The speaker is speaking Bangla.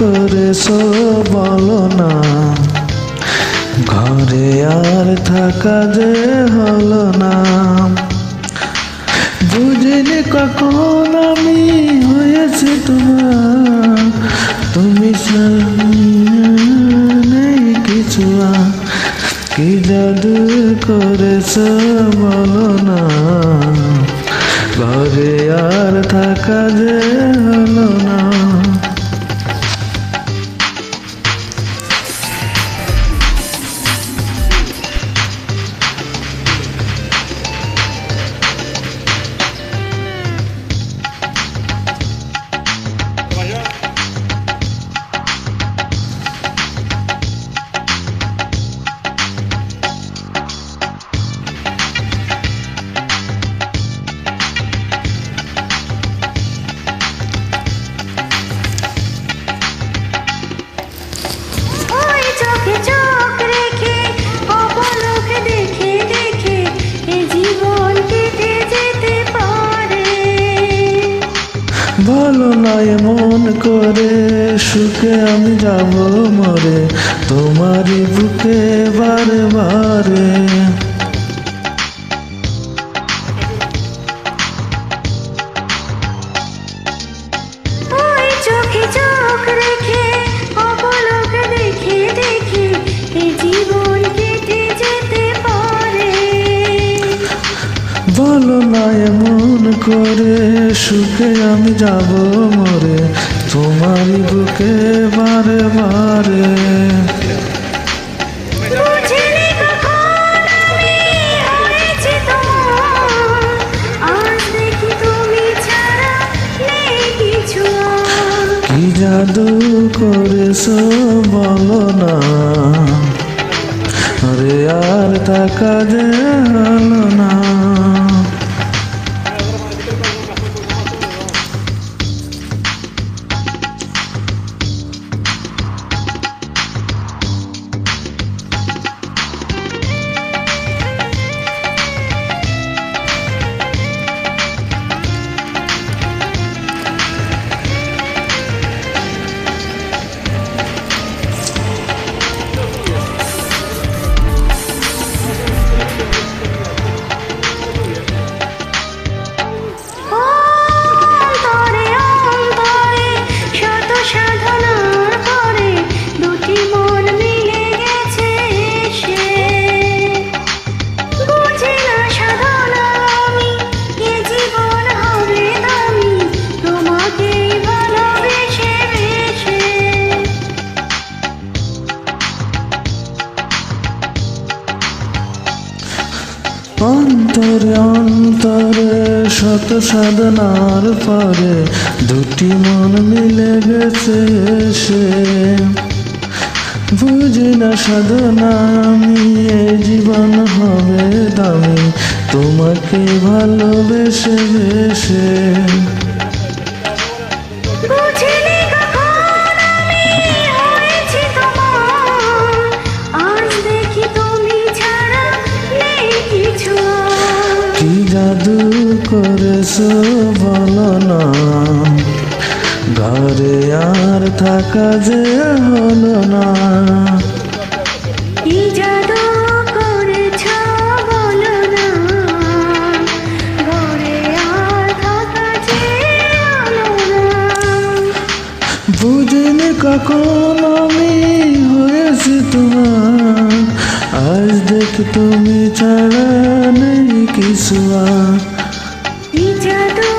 করেছো বলো না, ঘরে আর থাকা যে হলো না। বুঝিনি কখন আমি হয়েছি তোমার, তুমি নেই কিছু আর। কি জাদু করেছো বলো না, ঘরে আর থাকা যে হলো না। চোখ রেখে অপলক দেখে দেখে এ জীবন কেটে যেতে পারে। বলো না এমন করে, সুখে আমি যাব মরে তোমারই বুকে বারে বারে। ওই চোখে চোখ রেখে অপলক দেখে দেখে এ জীবন কেটে যেতে পারে। বলো না এমন করে, সুখে আমি যাব মরে তোমারই বুকে বারে বারে। বুঝিনি কখন আমি হয়েছি তোমার, আজ দেখি তুমি ছাড়া নেই কিছু আর। কি জাদু করেছো বলো না, আরে আর থাকা যে হলো না। অন্তরে অন্তরে শত সাধনার পরে দুটি মন মিলে গেছে এসে। বুঝি না সাধনা আমি, এ জীবন হবে দামি তোমাকেই ভালোবেসে বেসে। অন্তরে অন্তরে শত সাধনার পরে দুটি মন মিলে গেছে এসে। বুঝি না সাধনা আমি, এই জীবন হবে দামি তোমাকে ভালোবেসে বেসে। বুঝিনি কখন আমি হয়েছি তোমার, আজ দেখি তুমি ছাড়া নেই কিছু আর। কি জাদু করেছো বলো না, ঘরে আর থাকা যে হলো না। কি জাদু করেছ বলো না, ঘরে আর থাকা যে হলো না। বুঝিনি কখন আমি হয়েছি তোমার, আজ দেখি তুমি ছাড়া নেই কিছু আর। কি জাদু